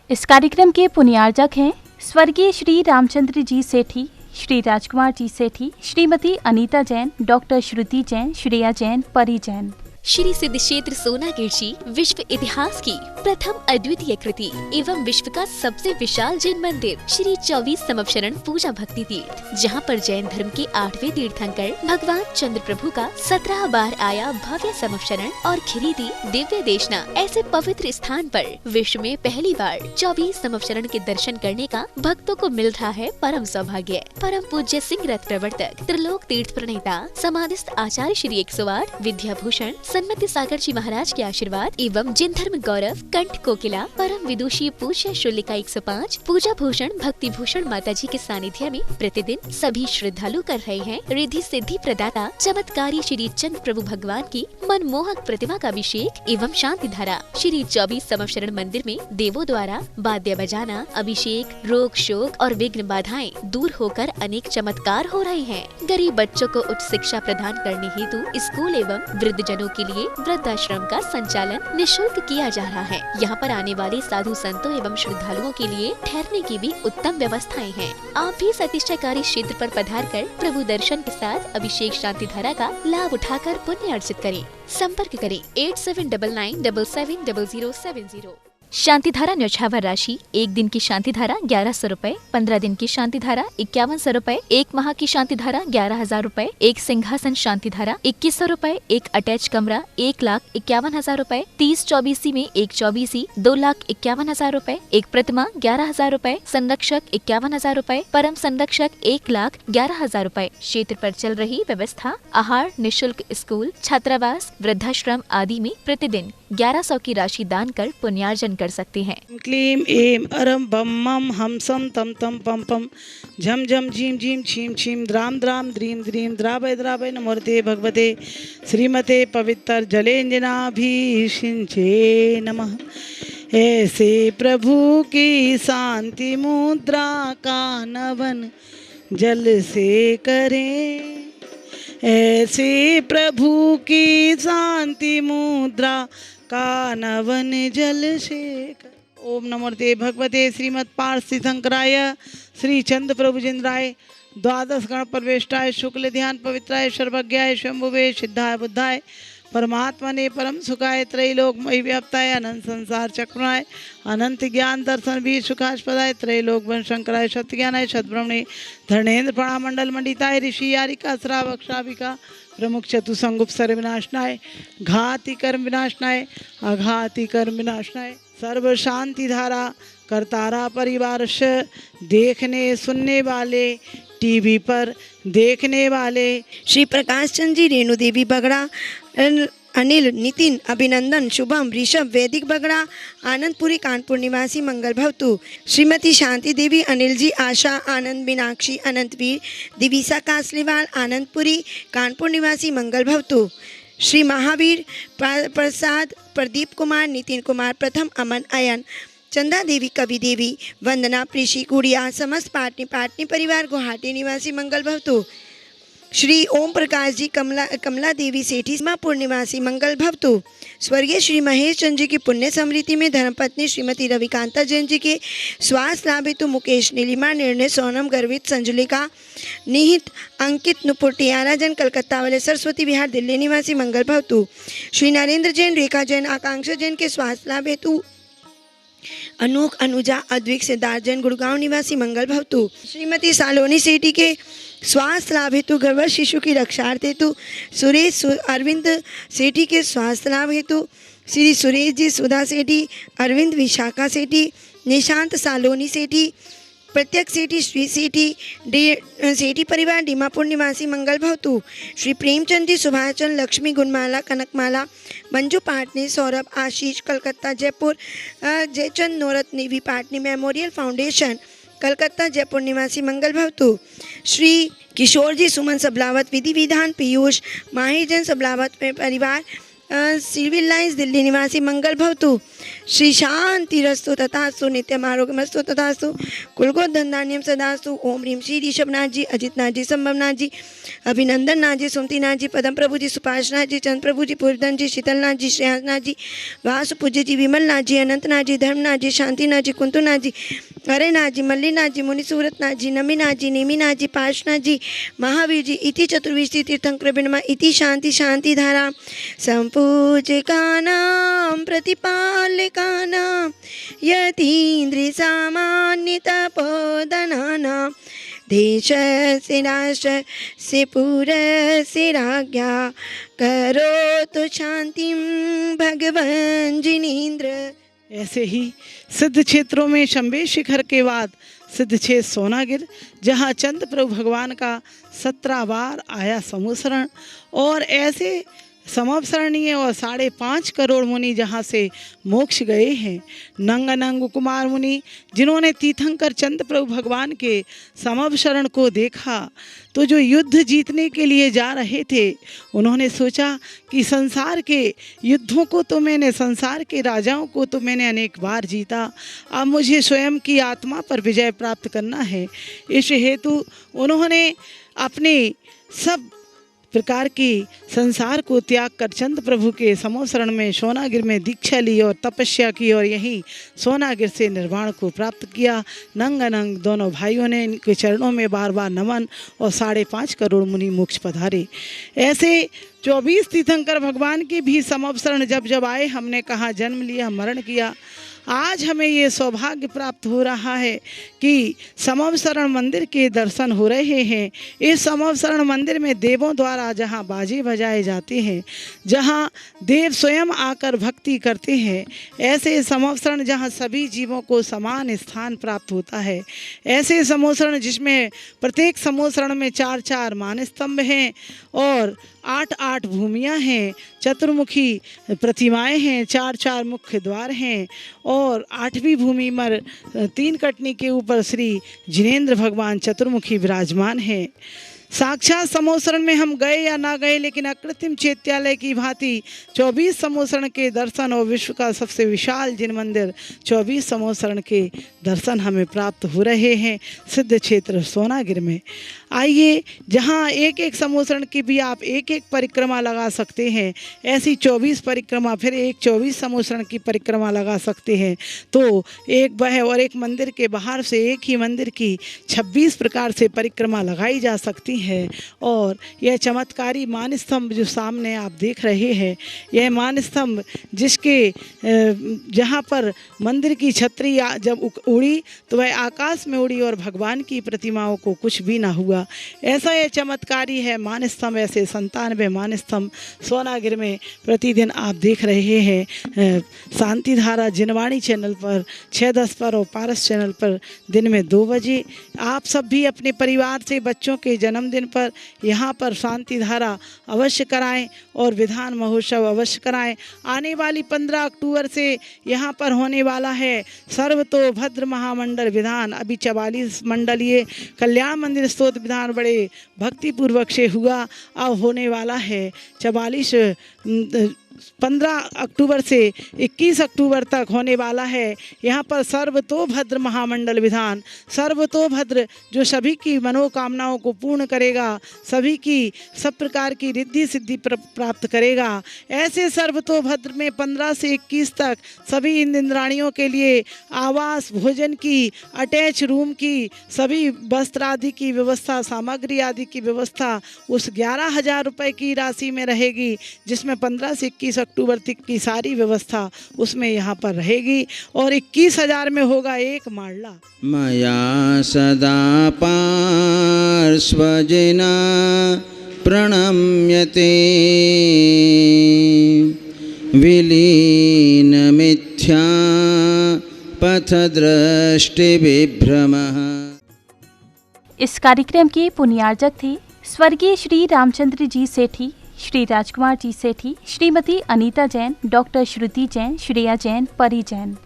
इस कार्यक्रम के पुण्यार्जक हैं स्वर्गीय श्री रामचंद्र जी सेठी, श्री राजकुमार जी सेठी, श्रीमती अनीता जैन, डॉक्टर श्रुति जैन, श्रेया जैन, परी जैन। श्री सिद्ध क्षेत्र सोनागिर जी विश्व इतिहास की प्रथम अद्वितीय कृति एवं विश्व का सबसे विशाल जैन मंदिर श्री 24 समवशरण पूजा भक्ति तीर्थ, जहां पर जैन धर्म के 8वें तीर्थंकर भगवान चंद्र प्रभु का 17 बार आया भव्य समवशरण और खिरीदी दिव्य देशना ऐसे पवित्र स्थान पर विश्व में पहली बार 24 समवशरण के दर्शन करने का भक्तों को मिल रहा है परम सौभाग्य। परम पूज्य सिंह रथ प्रवर्तक त्रिलोक तीर्थ प्रणेता समाधिस्थ आचार्य श्री 108 विद्याभूषण सन्मति सागर जी महाराज के आशीर्वाद एवं जिन धर्म गौरव कंठ कोकिला परम विदुषी पूज्य शुल्लिका 105 पूजा भूषण भक्ति भूषण माता जी के सानिध्य में प्रतिदिन सभी श्रद्धालु कर रहे हैं रिद्धि सिद्धि प्रदाता चमत्कारी श्री चंद्र प्रभु भगवान की मनमोहक प्रतिमा का अभिषेक एवं शांति धारा। श्री 24 समवशरण मंदिर में देवों द्वारा वाद्य बजाना, अभिषेक, रोग शोक और विघ्न बाधाएं दूर होकर अनेक चमत्कार हो रहे हैं। गरीब बच्चों को उच्च शिक्षा प्रदान करने हेतु स्कूल एवं वृद्ध जनों के लिए वृद्धाश्रम का संचालन निःशुल्क किया जा रहा है। यहाँ पर आने वाले साधु संतों एवं श्रद्धालुओं के लिए ठहरने की भी उत्तम व्यवस्थाएं हैं। आप भी सतीक्षाकारी क्षेत्र पर पधार कर प्रभु दर्शन के साथ अभिषेक शांति धारा का लाभ उठाकर पुण्य अर्जित करें। संपर्क करें 8799770070। शांति धारा न्यौछावर राशि 1 दिन की शांति धारा 1100 रूपए, 15 दिन की शांति धारा 5100 रूपए, 1 माह की शांति धारा 11,000 रूपए, 1 सिंहासन शांति धारा 2100 रूपए, 1 अटैच कमरा 1,51,000 रूपए, 30 24 में 1 24, 2,51,000 रूपए, 1 प्रतिमा 11,000 रूपए, संरक्षक 51,000 रूपए, परम संरक्षक 1,11,000 रूपए। क्षेत्र पर चल रही व्यवस्था आहार निःशुल्क स्कूल, छात्रावास, वृद्धाश्रम आदि में प्रतिदिन 1100 की राशि दान कर पुण्यार्जन कर सकते हैं। क्लीम एम अरम बम मम हम सम तम तम पम पम झम झम झीम झीम छीम छीम द्राम द्राम द्रीम द्रीम द्रावय द्रावय नमोर्ते भगवते श्रीमते पवित्र जलेंजनाभिषिंचे नमः। ऐसे प्रभु की शांति मुद्रा का नवन जल से करें, ऐसे प्रभु की शांति मुद्रा का नवन जल शेखर। ओम नमोर्ते भगवते श्रीमद पार्षि शंकराय श्री चंद्र प्रभुजेन्द्राय द्वादश गण प्रवेष्टाय शुक्ल ध्यान पवित्राय सर्वज्ञाय शंभुवे सिद्धाय बुद्धाय परमात्मने परम सुखाय त्रैलोकमयी व्याप्ताय अनंत संसार चक्रणाय अनंत ज्ञान दर्शन भी सुखास्पदाय त्रैलोक वन शंकराय सत्यज्ञानाय सद्ब्रह्मणे धर्णेन्द्र प्रणामंडल मंडिताय ऋषि यारिका श्रावक श्राविका प्रमुख चतुसंगुप सर्व विनाशनाय घाति कर्म विनाशनाय अघाति कर्म विनाशनाय सर्व शांति धारा करतारा परिवार से देखने सुनने वाले टीवी पर देखने वाले श्री प्रकाश चंद जी, रेणु देवी बगड़ा, अनिल, नितिन, अभिनंदन, शुभम, ऋषभ, वैदिक बगड़ा, आनंदपुरी कानपुर निवासी मंगल भवतु, श्रीमती शांति देवी, अनिल जी, आशा, आनंद, मीनाक्षी, अनंतवीर, दिविसा कासलीवाल, आनंदपुरी कानपुर निवासी मंगल भवतु, श्री महावीर प्रसाद, प्रदीप कुमार, नितिन कुमार, प्रथम अमन, अयन, चंदा देवी, कवि देवी, वंदना, प्रीशी, गुड़िया, समस्त पाटनी परिवार गुवाहाटी निवासी मंगल भवतु, श्री ओम प्रकाश जी, कमला देवी सेठी, मापुर निवासी मंगल भवतु, स्वर्गीय श्री महेश चंद जी की पुण्य स्मृति में धर्मपत्नी श्रीमती रविकांता जैन जी के स्वास्थ्य लाभ हेतु मुकेश, नीलिमा, निर्णय, सोनम, गर्वित, संजुलिका, निहित, अंकित, नुपुर, टियारा जैन, कलकत्ता वाले सरस्वती विहार दिल्ली निवासी मंगल भवतु, श्री नरेंद्र जैन, रेखा जैन, आकांक्षा जैन के स्वास्थ्य लाभ हेतु अनूक, अनुजा, अद्विक, सिद्धार्थ जैन, गुड़गांव निवासी मंगल भवतु, श्रीमती सालोनी सेठी के स्वास्थ्य लाभ हेतु, गर्भस्थ शिशु की रक्षार्थ हेतु सुरेश अरविंद सेठी के स्वास्थ्य लाभ हेतु श्री सुरेश जी, सुधा सेठी, अरविंद, विशाखा सेठी, निशांत सालोनी सेठी, प्रत्यक्ष सेठी, श्री सेठी, सेठी परिवार दीमापुर निवासी मंगल भवतु, श्री प्रेमचंद जी, सुभाषचंद, लक्ष्मी, गुणमाला, कनकमाला, मंजू पाटनी, सौरभ, आशीष, कलकत्ता, जयपुर, जयचंद, नौरत, नेवी पाटनी मेमोरियल फाउंडेशन, कलकत्ता, जयपुर निवासी मंगल भवतु, श्री किशोर जी, सुमन सबलावत, विधि विधान, पीयूष, माहिर जैन सबलावत में परिवार, सिविल लाइन्स दिल्ली निवासी मंगल भवतु, श्री शांतिरस्तु तथास्तु, नित्यम आरोग्यमस्तु तथास्तु, कुलगोधनधान्यम सदास्तु। ओम ह्रीम श्री ऋषभनाथ जी, अजितनाथ जी, संभवनाथ जी, अभिनंदन नाथ जी, सुमतिनाथ जी, पदम प्रभु जी, सुपाशनाथ जी, चंद्र प्रभु जी, पूर्वधन जी, शीतलनाथ जी, श्रेयांसनाथ जी, वासु पूज्य जी, विमलनाथ जी, अनंतनाथ जी, धर्मनाथ जी, शांतिनाथ जी, कुंतुनाथ जी, हरेनाथ जी, मल्लीनाथ जी, मुनिसूरतनाथ जी, नमीनाथ जी, नेमिनाथ जी, पार्श्वनाथ जी, महावीर जी, इति चतुर्विंशति तीर्थंकर बिनमा इति शांति शांति धारा संपूजकानां प्रतिपालकानां यतीन्द्रिय सामान्य तपोधनानां देशस्य राष्ट्रस्य पुरस्य राज्ञा करोतु शांतिं भगवान जिनेन्द्र। ऐसे ही सिद्ध क्षेत्रों में शंभे शिखर के बाद सिद्ध क्षेत्र सोनागिर, जहाँ चंद्र प्रभु भगवान का 17 बार आया समूसरण, और ऐसे समवसरणीय और 5.5 करोड़ मुनि जहाँ से मोक्ष गए हैं। नंग कुमार मुनि जिन्होंने तीर्थंकर चंद्र प्रभु भगवान के समवसरण को देखा तो जो युद्ध जीतने के लिए जा रहे थे, उन्होंने सोचा कि संसार के युद्धों को तो मैंने, संसार के राजाओं को तो मैंने अनेक बार जीता, अब मुझे स्वयं की आत्मा पर विजय प्राप्त करना है। इस हेतु उन्होंने अपने सब प्रकार की संसार को त्याग कर चंद्र प्रभु के समवसरण में सोनागिर में दीक्षा ली और तपस्या की, और यहीं सोनागिर से निर्वाण को प्राप्त किया। नंग दोनों भाइयों ने इनके चरणों में बार बार नमन और 5.5 करोड़ मुनि मोक्ष पधारे। ऐसे 24 तीर्थंकर भगवान के भी समवसरण जब जब आए, हमने कहा जन्म लिया, मरण किया। आज हमें ये सौभाग्य प्राप्त हो रहा है कि समवसरण मंदिर के दर्शन हो रहे हैं। इस समवसरण मंदिर में देवों द्वारा जहाँ बाजे बजाए जाते हैं, जहाँ देव स्वयं आकर भक्ति करते हैं, ऐसे समवसरण जहाँ सभी जीवों को समान स्थान प्राप्त होता है, ऐसे समवसरण जिसमें प्रत्येक समवसरण में 4-4 मानस्तंभ हैं और 8-8 भूमियाँ हैं, चतुर्मुखी प्रतिमाएं हैं, 4-4 मुख्य द्वार हैं, और 8वीं भूमि पर 3 कटनी के ऊपर श्री जिनेन्द्र भगवान चतुर्मुखी विराजमान हैं। साक्षात समवसरण में हम गए या ना गए, लेकिन अकृत्रिम चैत्यालय की भांति 24 समवसरण के दर्शन और विश्व का सबसे विशाल जिन मंदिर 24 समवसरण के दर्शन हमें प्राप्त हो रहे हैं सिद्ध क्षेत्र सोनागिर में। आइए, जहाँ एक एक समवसरण की भी आप एक एक परिक्रमा लगा सकते हैं, ऐसी 24 परिक्रमा, फिर एक 24 समवसरण की परिक्रमा लगा सकते हैं, तो एक वह और एक मंदिर के बाहर से एक ही मंदिर की 26 प्रकार से परिक्रमा लगाई जा सकती है। और यह चमत्कारी मान स्तंभ जो सामने आप देख रहे हैं, यह मान स्तंभ जिसके जहाँ पर मंदिर की छतरी जब उड़ी तो वह आकाश में उड़ी और भगवान की प्रतिमाओं को कुछ भी ना हुआ। ऐसा यह चमत्कारी है मान स्तंभ। ऐसे 97 मान स्तंभ सोनागिर में प्रतिदिन आप देख रहे हैं। शांति धारा जिनवाणी चैनल पर 6:10 पर और पारस चैनल पर दिन में 2 बजे। आप सब भी अपने परिवार से बच्चों के जन्मदिन पर यहाँ पर शांति धारा अवश्य कराएं और विधान महोत्सव अवश्य कराएं। आने वाली 15 अक्टूबर से यहाँ पर होने वाला है सर्वतोभद्र महामंडल विधान। अभी 44 मंडलीय कल्याण मंदिर स्तोत्र विधान बड़े भक्तिपूर्वक से हुआ, अब होने वाला है 15 अक्टूबर से 21 अक्टूबर तक होने वाला है। यहाँ पर सर्वतोभद्र महामंडल विधान, सर्वतोभद्र जो सभी की मनोकामनाओं को पूर्ण करेगा, सभी की सब प्रकार की रिद्धि सिद्धि प्राप्त करेगा। ऐसे सर्वतोभद्र में 15 से 21 तक सभी इंद्राणियों के लिए आवास, भोजन की, अटैच रूम की, सभी वस्त्र आदि की व्यवस्था, सामग्री आदि की व्यवस्था उस 11,000 रुपये की राशि में रहेगी, जिसमें 15 से 21 अक्टूबर तक की सारी व्यवस्था उसमें यहाँ पर रहेगी। और 21,000 में होगा एक माडला। मया सदा पार्श्वजना प्रणम्यते विलीन मिथ्या पथदृष्टि विभ्रमः। इस कार्यक्रम के पुण्यार्जक थे स्वर्गीय श्री रामचंद्र जी सेठी, श्री राजकुमार जी सेठी, श्रीमती अनीता जैन, डॉक्टर श्रुति जैन, श्रेया जैन, परी जैन।